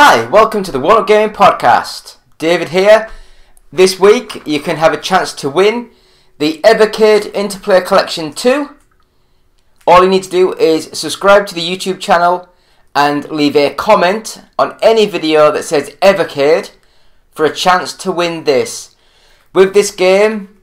Hi, welcome to the One Up Gaming Podcast. David here. This week you can have a chance to win the Evercade Interplay Collection 2. All you need to do is subscribe to the YouTube channel and leave a comment on any video that says Evercade for a chance to win this. With this game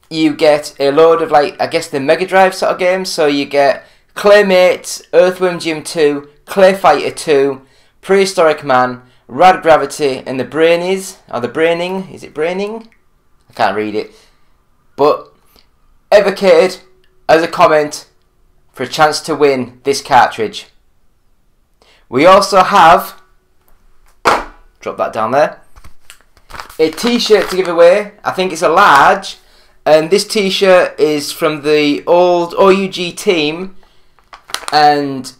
you get a load of the Mega Drive sort of games. So you get Claymates, Earthworm Jim 2, Clay Fighter 2, Prehistoric Man, Rad Gravity, and the Brainies, or the Braining, is it Braining? I can't read it. But Evercade as a comment for a chance to win this cartridge. We also have, drop that down there, a t-shirt to give away. I think it's a large, and this t-shirt is from the old OUG team, and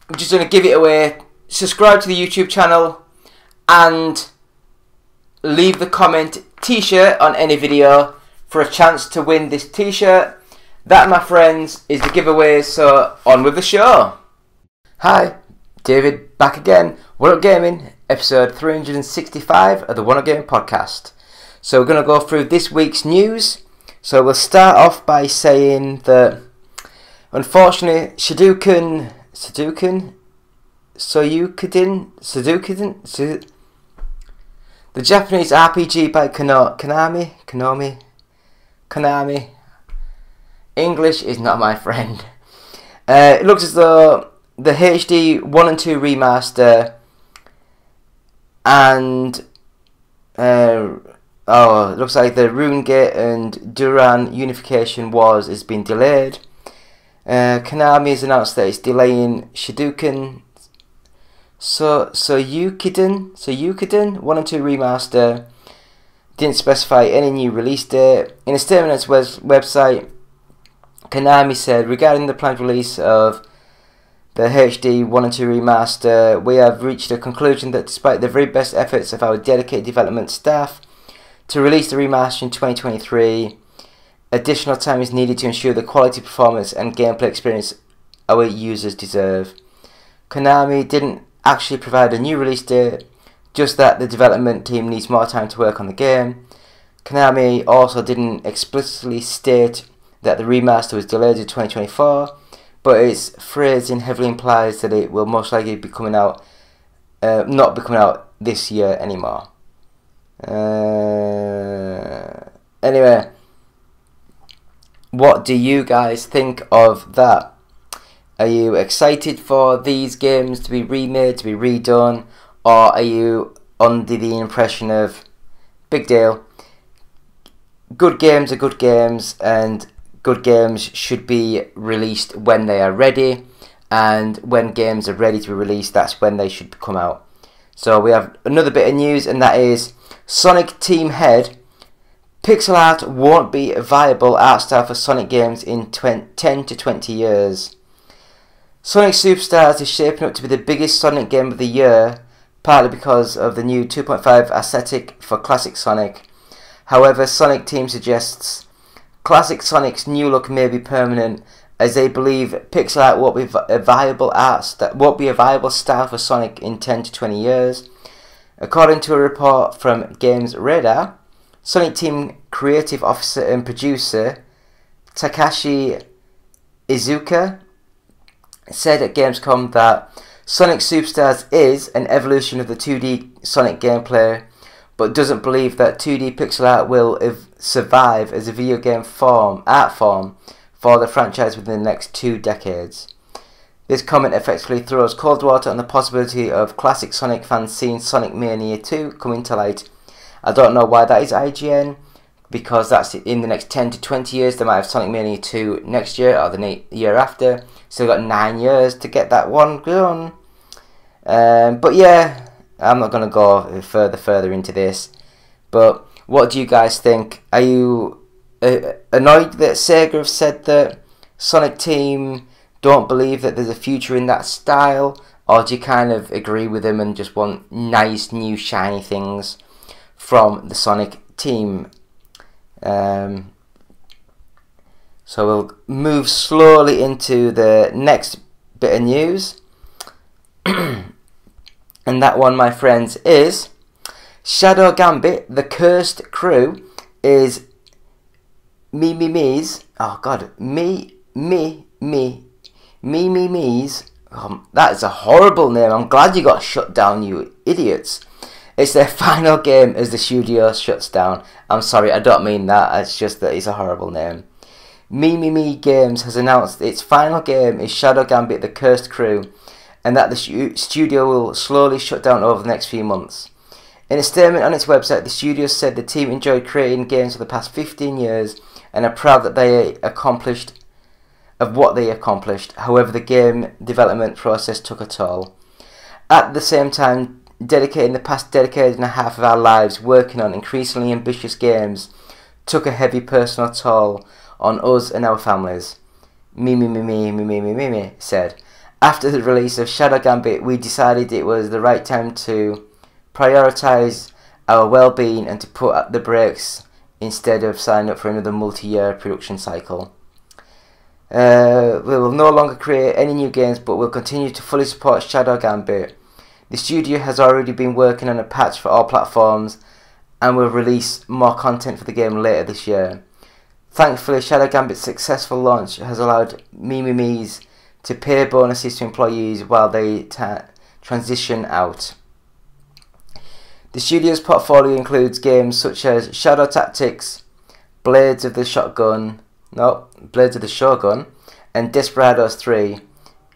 I'm just going to give it away. Subscribe to the YouTube channel and leave the comment t-shirt on any video for a chance to win this t-shirt. That, my friends, is the giveaway, so on with the show. Hi, David back again. One Up Gaming, episode 365 of the One Up Gaming Podcast. So we're going to go through this week's news. So we'll start off by saying that unfortunately Shoryuken, the Japanese RPG by Konami. English is not my friend. It looks as though the HD 1 and 2 remaster and it looks like the Runegate and Duran unification wars has been delayed. Konami has announced that it's delaying Shoryuken Yukiden 1 and 2 remaster. Didn't specify any new release date. In a statement on its website, Konami said, regarding the planned release of the HD 1 and 2 remaster, we have reached a conclusion that despite the very best efforts of our dedicated development staff to release the remaster in 2023, additional time is needed to ensure the quality, performance and gameplay experience our users deserve. Konami didn't actually provide a new release date, just that the development team needs more time to work on the game. Konami also didn't explicitly state that the remaster was delayed to 2024, but its phrasing heavily implies that it will most likely be coming out, not be coming out this year anymore. Anyway, what do you guys think of that? Are you excited for these games to be remade, to be redone, or are you under the impression of, big deal, good games are good games, and good games should be released when they are ready, and when games are ready to be released, that's when they should come out. So we have another bit of news, and that is Sonic Team Head. Pixel art won't be a viable art style for Sonic games in 10 to 20 years. Sonic Superstars is shaping up to be the biggest Sonic game of the year, partly because of the new 2.5 aesthetic for Classic Sonic. However, Sonic Team suggests Classic Sonic's new look may be permanent, as they believe pixel art won't be a viable style for Sonic in 10 to 20 years. According to a report from Games Radar, Sonic Team creative officer and producer Takashi Iizuka said at Gamescom that Sonic Superstars is an evolution of the 2D Sonic gameplay, but doesn't believe that 2D pixel art will survive as a video game art form for the franchise within the next 2 decades. This comment effectively throws cold water on the possibility of classic Sonic fans seeing Sonic Mania 2 coming to light. I don't know why that is IGN, because that's in the next 10 to 20 years. They might have Sonic Mania 2 next year or the year after. Still got 9 years to get that one done. But yeah, I'm not going to go further into this. But what do you guys think? Are you annoyed that Sega have said that Sonic Team don't believe that there's a future in that style? Or do you kind of agree with them and just want nice, new, shiny things from the Sonic Team? So we'll move slowly into the next bit of news. And And that one, my friends, is Shadow Gambit, The Cursed Crew, is me's. Oh God, me's. That is a horrible name. I'm glad you got shut down, you idiots. It's their final game as the studio shuts down. I'm sorry, I don't mean that. It's just that it's a horrible name. Me Games has announced its final game is Shadow Gambit: The Cursed Crew, and that the studio will slowly shut down over the next few months. In a statement on its website, the studio said the team enjoyed creating games for the past 15 years and are proud that they accomplished what they accomplished. However, the game development process took a toll. At the same time, dedicating the past decade and a half of our lives working on increasingly ambitious games took a heavy personal toll on us and our families. Me said. After the release of Shadow Gambit, we decided it was the right time to prioritise our well-being and to put up the brakes instead of signing up for another multi-year production cycle. We will no longer create any new games, but will continue to fully support Shadow Gambit. The studio has already been working on a patch for all platforms and will release more content for the game later this year. Thankfully, Shadow Gambit's successful launch has allowed me's to pay bonuses to employees while they transition out. The studio's portfolio includes games such as Shadow Tactics, Blades of the Shogun, and Desperados 3.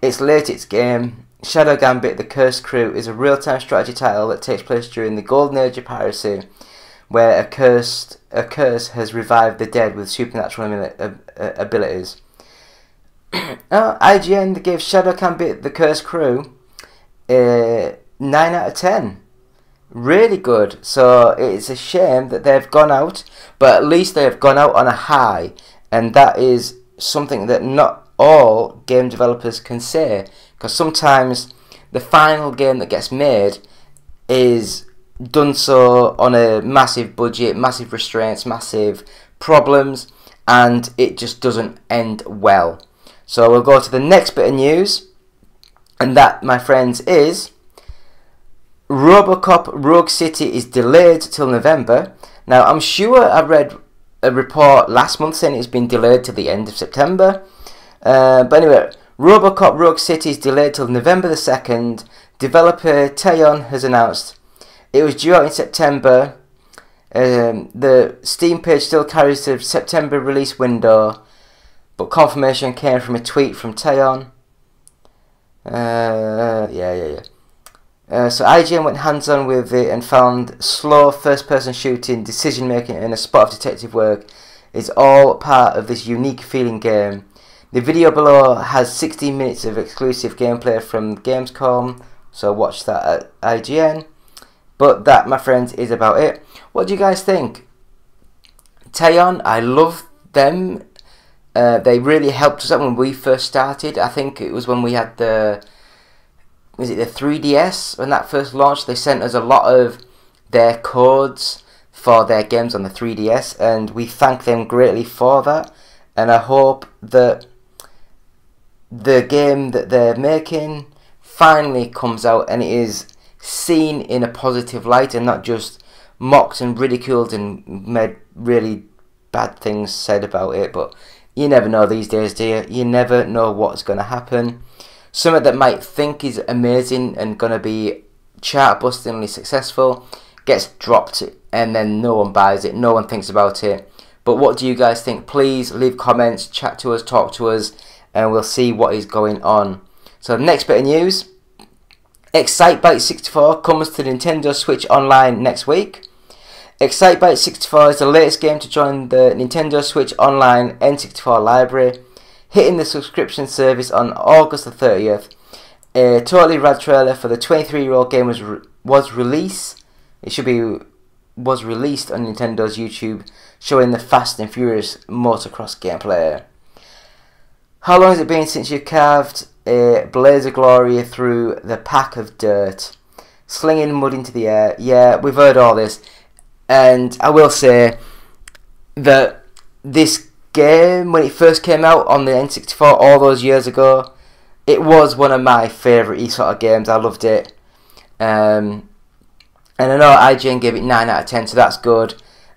Its latest game, Shadow Gambit: The Cursed Crew, is a real-time strategy title that takes place during the golden age of piracy, where a curse has revived the dead with supernatural abilities. IGN gave Shadow Gambit: The Cursed Crew a 9 out of 10. Really good. So it's a shame that they've gone out, but at least they have gone out on a high, and that is something that not all game developers can say, because sometimes the final game that gets made is done so on a massive budget, massive restraints, massive problems, and it just doesn't end well. So we'll go to the next bit of news, and that, my friends, is Robocop Rogue City is delayed till November. Now, I'm sure I read a report last month saying it's been delayed till the end of September. But anyway, Robocop Rogue City is delayed till November the 2nd. Developer Teyon has announced it was due out in September. The Steam page still carries the September release window, but confirmation came from a tweet from Teyon. So IGN went hands-on with it and found slow first-person shooting, decision-making and a spot of detective work is all part of this unique feeling game. The video below has 16 minutes of exclusive gameplay from Gamescom, so watch that at IGN. But that, my friends, is about it. What do you guys think? Teyon, I love them. They really helped us out when we first started. I think it was when we had the 3DS when that first launched. They sent us a lot of their codes for their games on the 3DS, and we thank them greatly for that. And I hope that the game that they're making finally comes out and it is seen in a positive light and not just mocked and ridiculed and made really bad things said about it. But you never know these days, do you? You never know what's going to happen. Something that might think is amazing and going to be chart-bustingly successful gets dropped and then no one buys it, no one thinks about it. But what do you guys think? Please leave comments, chat to us, talk to us, and we'll see what is going on. So the next bit of news, Excitebike 64 comes to Nintendo Switch Online next week. Excitebike 64 is the latest game to join the Nintendo Switch Online N64 library, hitting the subscription service on August the 30th. A totally rad trailer for the 23-year-old game was released. Was released on Nintendo's YouTube, showing the Fast and Furious motocross gameplay. How long has it been since you carved a blaze of glory through the pack of dirt, slinging mud into the air? Yeah, we've heard all this, and I will say that this game, when it first came out on the N64 all those years ago, it was one of my favourite sort of games. I loved it. And I know IGN gave it 9 out of 10, so that's good.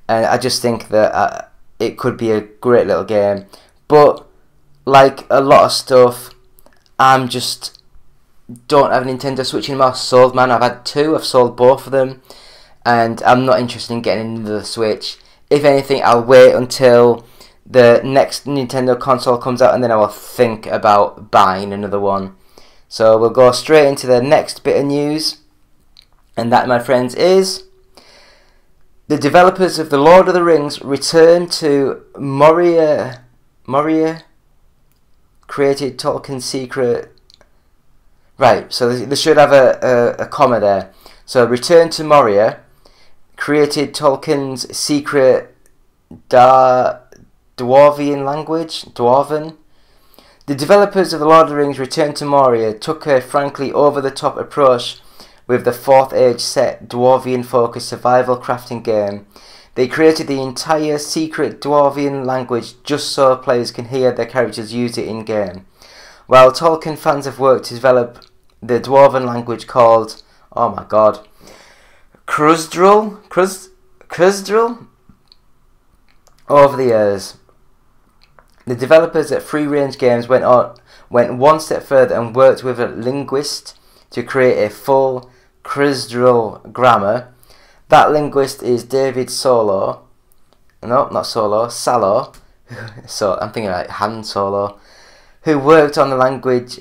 And I just think that it could be a great little game. But like a lot of stuff, I'm just don't have a Nintendo Switch anymore. Sold, man. I've had 2. I've sold both of them, and I'm not interested in getting another Switch. If anything, I'll wait until the next Nintendo console comes out, and then I will think about buying another one. So we'll go straight into the next bit of news, and that, my friends, is the developers of The Lord of the Rings return to Moria created Tolkien's secret. Right, so they should have a comma there. So return to Moria created Tolkien's secret Dwarven language. Dwarven. The developers of The Lord of the Rings Return to Moria took a frankly over-the-top approach with the 4th Age set Dwarven-focused survival crafting game. They created the entire secret Dwarven language just so players can hear their characters use it in-game. While Tolkien fans have worked to develop the Dwarven language called, oh my god, Crusdril over the years. The developers at Free Range Games went one step further and worked with a linguist to create a full Crusdril grammar. That linguist is David Solo. No, not Solo, Salo. So I'm thinking like Han Solo, who worked on languages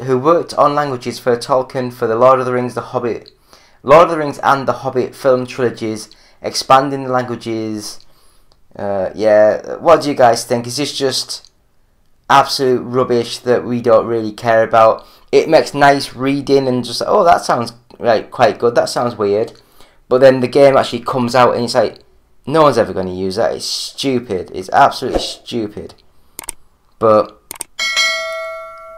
for Tolkien for the Lord of the Rings, The Hobbit, Lord of the Rings and The Hobbit film trilogies, expanding the languages. Yeah, what do you guys think? Is this just absolute rubbish that we don't really care about? It makes nice reading and just, oh, that sounds like quite good, that sounds weird. But then the game actually comes out and it's like, no one's ever going to use that. It's stupid. It's absolutely stupid. But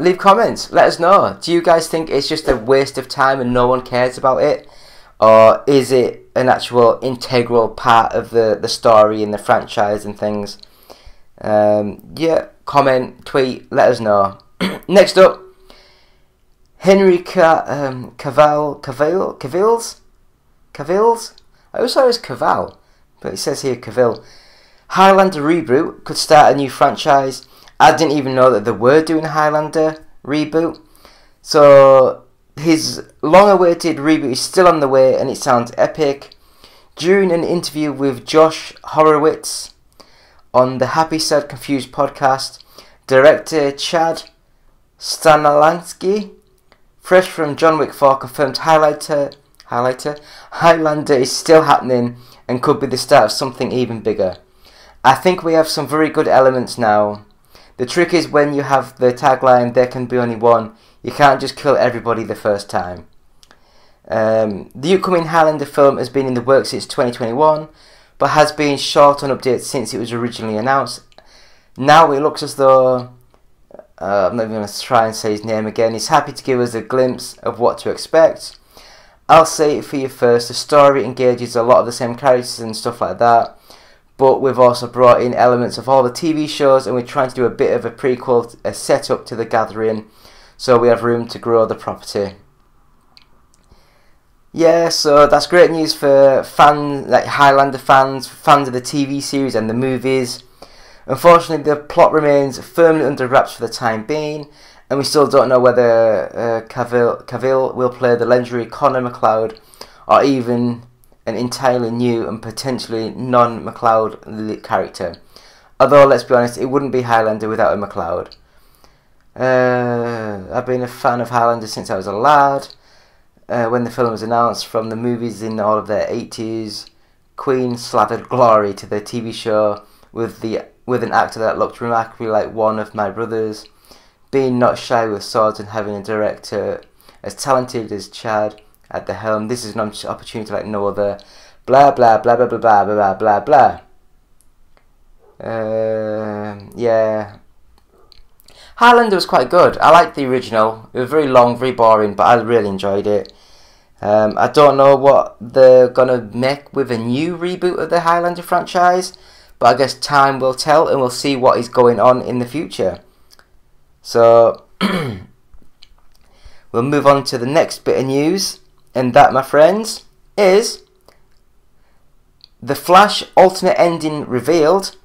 leave comments. Let us know. Do you guys think it's just a waste of time and no one cares about it? Or is it an actual integral part of the story and the franchise and things? Yeah, comment, tweet, let us know. Next up, Henry Cavill's? I always thought it was Cavill, but it says here Cavill. Highlander reboot could start a new franchise. I didn't even know that they were doing a Highlander reboot. So his long-awaited reboot is still on the way and it sounds epic. During an interview with Josh Horowitz on the Happy Sad Confused podcast, director Chad Stahelski, fresh from John Wick 4, confirmed Highlander is still happening and could be the start of something even bigger. I think we have some very good elements now. The trick is when you have the tagline, there can be only one, you can't just kill everybody the first time. The upcoming Highlander film has been in the works since 2021, but has been short on updates since it was originally announced. Now it looks as though, I'm not even going to try and say his name again, he's happy to give us a glimpse of what to expect. I'll say it for you first, the story engages a lot of the same characters and stuff like that, but we've also brought in elements of all the TV shows and we're trying to do a bit of a prequel, a setup to The Gathering, so we have room to grow the property. Yeah, so that's great news for fans, like Highlander fans of the TV series and the movies. Unfortunately, the plot remains firmly under wraps for the time being, and we still don't know whether Cavill will play the legendary Connor MacLeod or even an entirely new and potentially non-MacLeod character. Although, let's be honest, it wouldn't be Highlander without a MacLeod. I've been a fan of Highlander since I was a lad. When the film was announced, from the movies in all of their 80s, Queen slathered glory to the TV show with an actor that looked remarkably like one of my brothers. Being not shy with swords and having a director as talented as Chad at the helm, this is an opportunity like no other. Blah blah blah blah blah blah blah blah blah. Yeah. Highlander was quite good. I liked the original. It was very long, very boring, but I really enjoyed it. I don't know what they're gonna make with a new reboot of the Highlander franchise, but I guess time will tell and we'll see what is going on in the future. So we'll move on to the next bit of news, and that, my friends, is the Flash alternate ending revealed.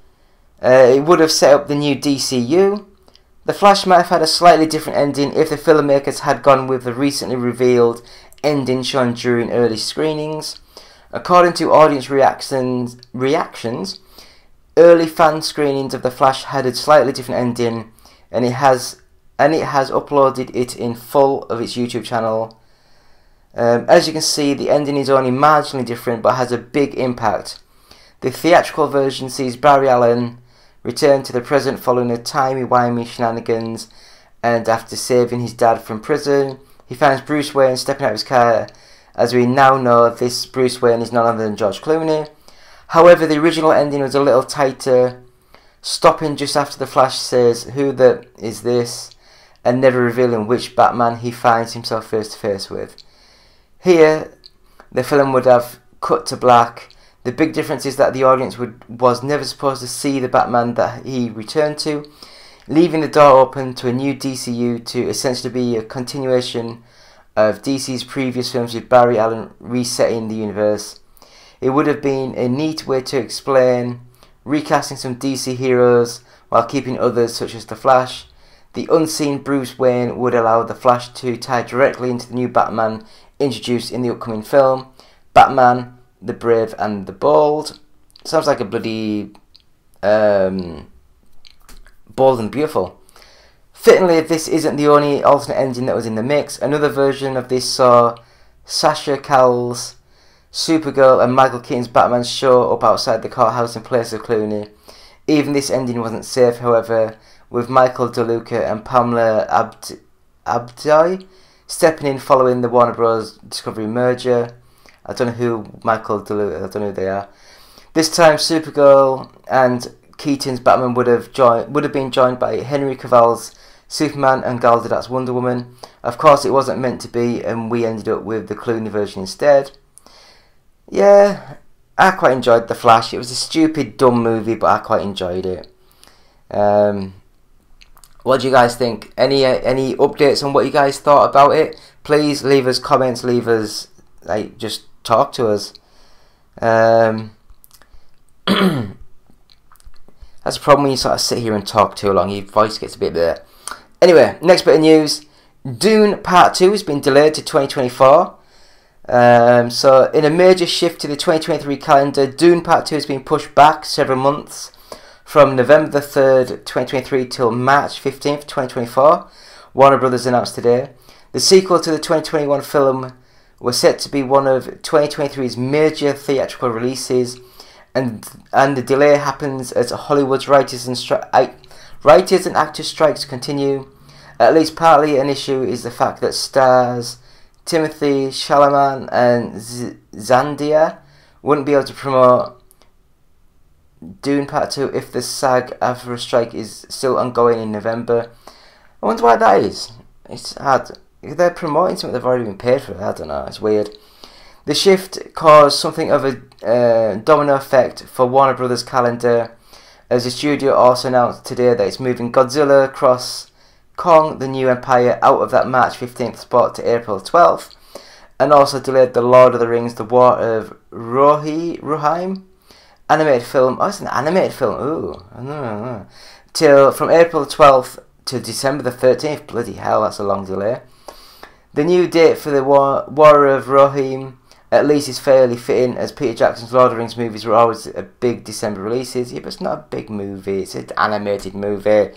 It would have set up the new DCU. The Flash might have had a slightly different ending if the filmmakers had gone with the recently revealed ending shown during early screenings. According to audience reactions, early fan screenings of The Flash had a slightly different ending, and it has uploaded it in full of its YouTube channel. As you can see, the ending is only marginally different but has a big impact. The theatrical version sees Barry Allen return to the present following the timey-wimey shenanigans, and after saving his dad from prison, he finds Bruce Wayne stepping out of his car. As we now know, this Bruce Wayne is none other than George Clooney. However, the original ending was a little tighter, stopping just after the Flash says, "Who the is this?" and never revealing which Batman he finds himself face to face with. Here, the film would have cut to black. The big difference is that the audience was never supposed to see the Batman that he returned to, leaving the door open to a new DCU to essentially be a continuation of DC's previous films with Barry Allen resetting the universe. It would have been a neat way to explain recasting some DC heroes while keeping others such as The Flash. The unseen Bruce Wayne would allow The Flash to tie directly into the new Batman introduced in the upcoming film, Batman, the Brave and the Bold. Sounds like a bloody Bold and Beautiful. Fittingly, this isn't the only alternate ending that was in the mix. Another version of this saw Sasha Calle's Supergirl and Michael Keaton's Batman show up outside the courthouse in place of Clooney. Even this ending wasn't safe, however, with Michael DeLuca and Pamela Abdai stepping in following the Warner Bros. Discovery merger. I don't know who Michael DeLuca, I don't know who they are. This time, Supergirl and Keaton's Batman would have been joined by Henry Cavill's Superman and Gal Gadot's Wonder Woman. Of course, it wasn't meant to be, and we ended up with the Clooney version instead. Yeah, I quite enjoyed The Flash. It was a stupid, dumb movie, but I quite enjoyed it. What do you guys think? Any updates on what you guys thought about it? Please leave us comments. Leave us just talk to us. That's a problem when you sort of sit here and talk too long. Your voice gets a bit there. Anyway, next bit of news. Dune Part 2 has been delayed to 2024. So in a major shift to the 2023 calendar, Dune Part 2 has been pushed back several months from November the 3rd, 2023 till March 15th, 2024. Warner Brothers announced today. The sequel to the 2021 film was set to be one of 2023's major theatrical releases, and the delay happens as Hollywood's writers and actors strikes continue. At least partly an issue is the fact that stars Timothy Chalamet and Zendaya wouldn't be able to promote Dune Part 2 if the SAG-AFTRA strike is still ongoing in November. I wonder why that is. It's hard. If they're promoting something they've already been paid for, I don't know, it's weird. The shift caused something of a domino effect for Warner Brothers' calendar, as the studio also announced today that it's moving Godzilla Cross Kong, The New Empire out of that March 15th spot to April 12th, and also delayed The Lord of the Rings, The War of Rohirrim animated film. Oh, it's an animated film. Ooh, no. Till from April 12th to December the 13th. Bloody hell, that's a long delay. The new date for the War of Rohirrim at least is fairly fitting, as Peter Jackson's Lord of the Rings movies were always a big December releases. Yeah, but it's not a big movie, it's an animated movie.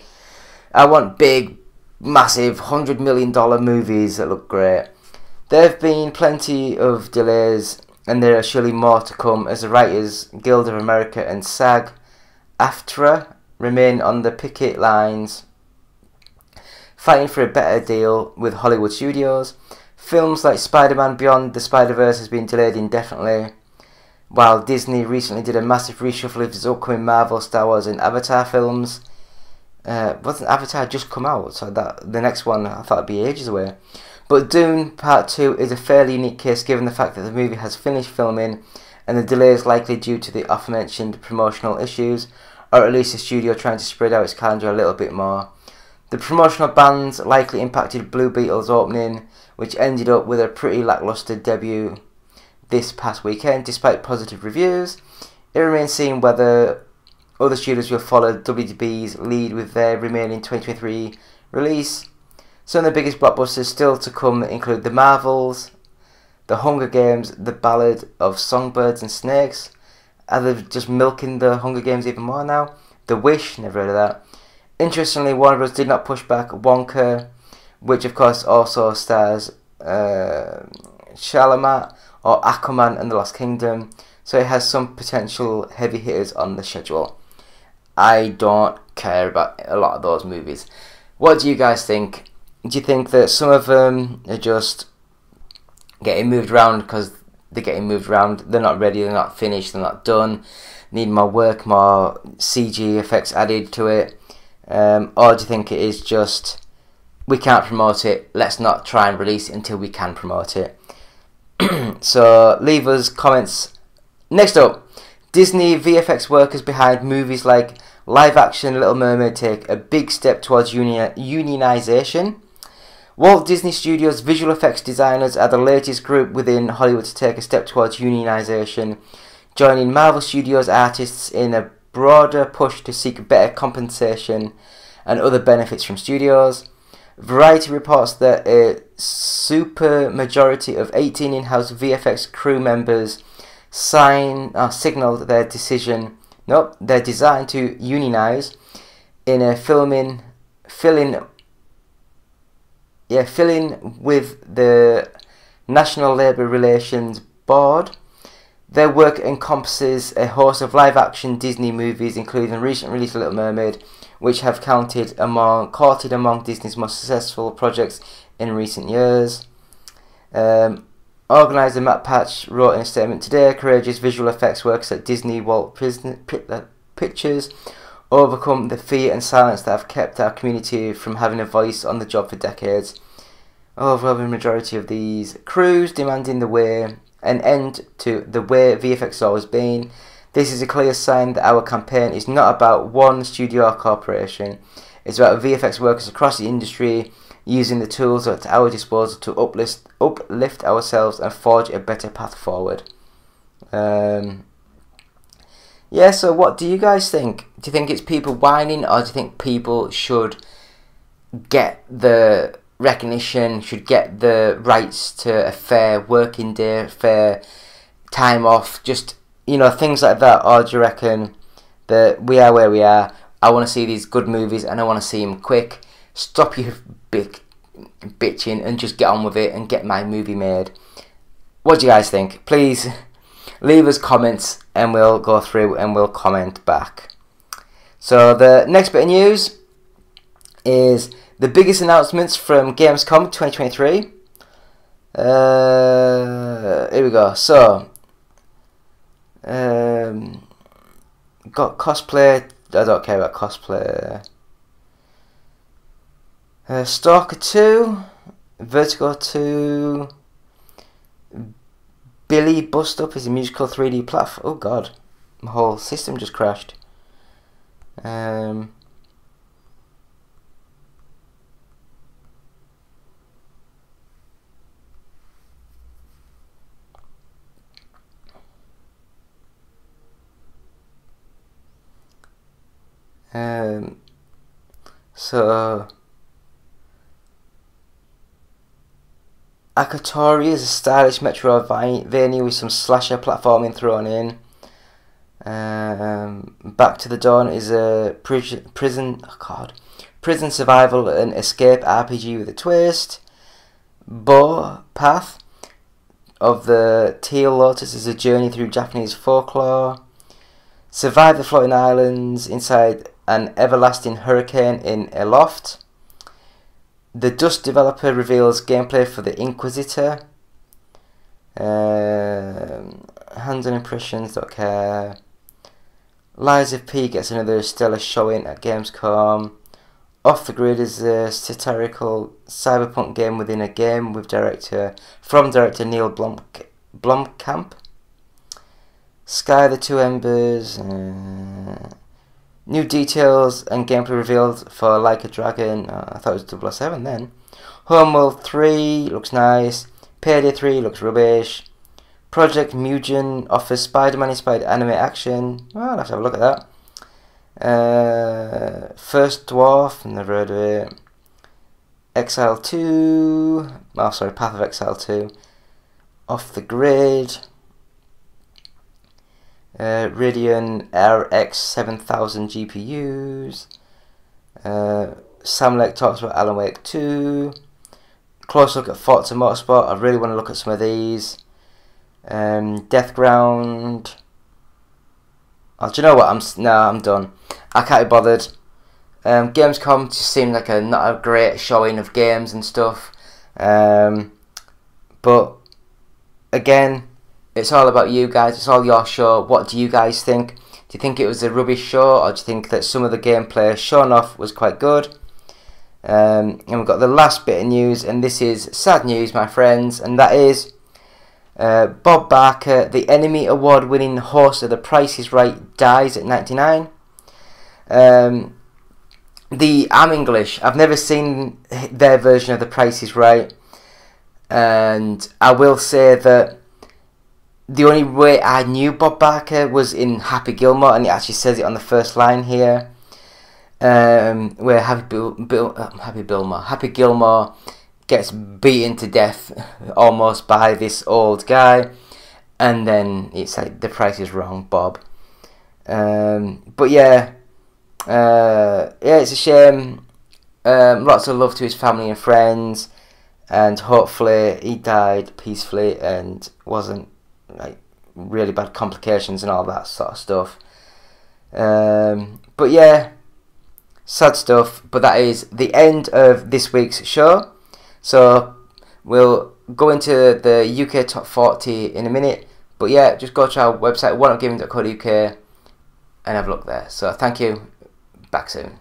I want big, massive, $100 million movies that look great. There have been plenty of delays, and there are surely more to come, as the Writers Guild of America and SAG-AFTRA remain on the picket lines, fighting for a better deal with Hollywood studios. Films like Spider-Man Beyond the Spider-Verse has been delayed indefinitely, while Disney recently did a massive reshuffle of its upcoming Marvel, Star Wars and Avatar films. Wasn't Avatar just come out? So that the next one I thought would be ages away. But Dune Part 2 is a fairly unique case given the fact that the movie has finished filming, and the delay is likely due to the aforementioned promotional issues, or at least the studio trying to spread out its calendar a little bit more. The promotional bans likely impacted Blue Beetle's opening, which ended up with a pretty lackluster debut this past weekend. Despite positive reviews, it remains seen whether other studios will follow WDB's lead with their remaining 2023 release. Some of the biggest blockbusters still to come include The Marvels, The Hunger Games, The Ballad of Songbirds and Snakes. Are they just milking The Hunger Games even more now? The Wish, never heard of that. Interestingly, Warner Bros. Did not push back Wonka, which of course also stars Chalamet, or Aquaman and the Lost Kingdom, so it has some potential heavy hitters on the schedule. I don't care about a lot of those movies. What do you guys think? Do you think that some of them are just getting moved around because they're getting moved around, they're not ready, they're not finished, they're not done, need more work, more CG effects added to it? Or do you think it is just, we can't promote it, let's not try and release it until we can promote it? So leave us comments. Next up, Disney VFX workers behind movies like live action Little Mermaid take a big step towards unionization. Walt Disney Studios visual effects designers are the latest group within Hollywood to take a step towards unionization, joining Marvel Studios artists in a broader push to seek better compensation and other benefits from studios. Variety reports that a super majority of 18 in-house VFX crew members signaled their design to unionize in a filling with the National Labour Relations Board. Their work encompasses a host of live-action Disney movies, including the recent release of Little Mermaid, which have counted among Disney's most successful projects in recent years. Organizer Matt Patch wrote in a statement today, courageous visual effects workers at Disney Walt Pictures overcome the fear and silence that have kept our community from having a voice on the job for decades. Overwhelming majority of these crews demanding an end to the way VFX has always been. This is a clear sign that our campaign is not about one studio or corporation. It's about VFX workers across the industry using the tools at our disposal to uplift ourselves and forge a better path forward. Yeah, so what do you guys think? Do you think it's people whining, or do you think people should get the recognition, should get the rights to a fair working day, fair time off, just, you know, things like that? Or do you reckon that we are where we are, I want to see these good movies and I want to see them quick, stop your big bitching and just get on with it and get my movie made? What do you guys think? Please leave us comments and we'll go through and we'll comment back. So the next bit of news is the biggest announcements from Gamescom 2023. Here we go. So got cosplay. I don't care about cosplay. Stalker 2, Vertigo 2, Billy Bust Up is a musical 3D platform. Oh god, my whole system just crashed. So Akatori is a stylish Metroidvania with some slasher platforming thrown in. Back to the Dawn is a prison survival and escape RPG with a twist. Bo Path of the Teal Lotus is a journey through Japanese folklore. Survive the floating islands inside an everlasting hurricane in a loft. The Dust developer reveals gameplay for the Inquisitor. Hands-on impressions, don't care. Lies of P gets another stellar showing at Gamescom. Off the Grid is a satirical cyberpunk game within a game with director Neil Blomkamp. Sky the Two Embers. New details and gameplay revealed for Like a Dragon. I thought it was 007 then. Homeworld 3 looks nice. Payday 3 looks rubbish. Project Mugen offers Spider-Man inspired anime action. Well, I'll have to have a look at that. First Dwarf, never heard of it. Exile 2. Oh, sorry, Path of Exile 2. Off the Grid. Radeon RX 7000 GPUs. Samlek talks about Alan Wake 2. Close look at Forza Motorsport. I really want to look at some of these. Deathground. Oh, do you know what? I'm done. I can't be bothered. Gamescom just seemed like not a great showing of games and stuff. But again, it's all about you guys. It's all your show. What do you guys think? Do you think it was a rubbish show, or do you think that some of the gameplay shown off was quite good? And we've got the last bit of news, and this is sad news, my friends, and that is Bob Barker, the Enemy Award-winning host of The Price is Right, dies at 99. I'm English. I've never seen their version of The Price is Right, and I will say that the only way I knew Bob Barker was in Happy Gilmore, and it actually says it on the first line here, where Happy Gilmore gets beaten to death almost by this old guy, and then it's like, the price is wrong, Bob. But yeah, it's a shame. Lots of love to his family and friends, and hopefully he died peacefully and wasn't like really bad complications and all that sort of stuff. But yeah, sad stuff. But that is the end of this week's show. So we'll go into the UK top 40 in a minute. But yeah, just go to our website, oneupgaming.co.uk, and have a look there. So thank you. Back soon.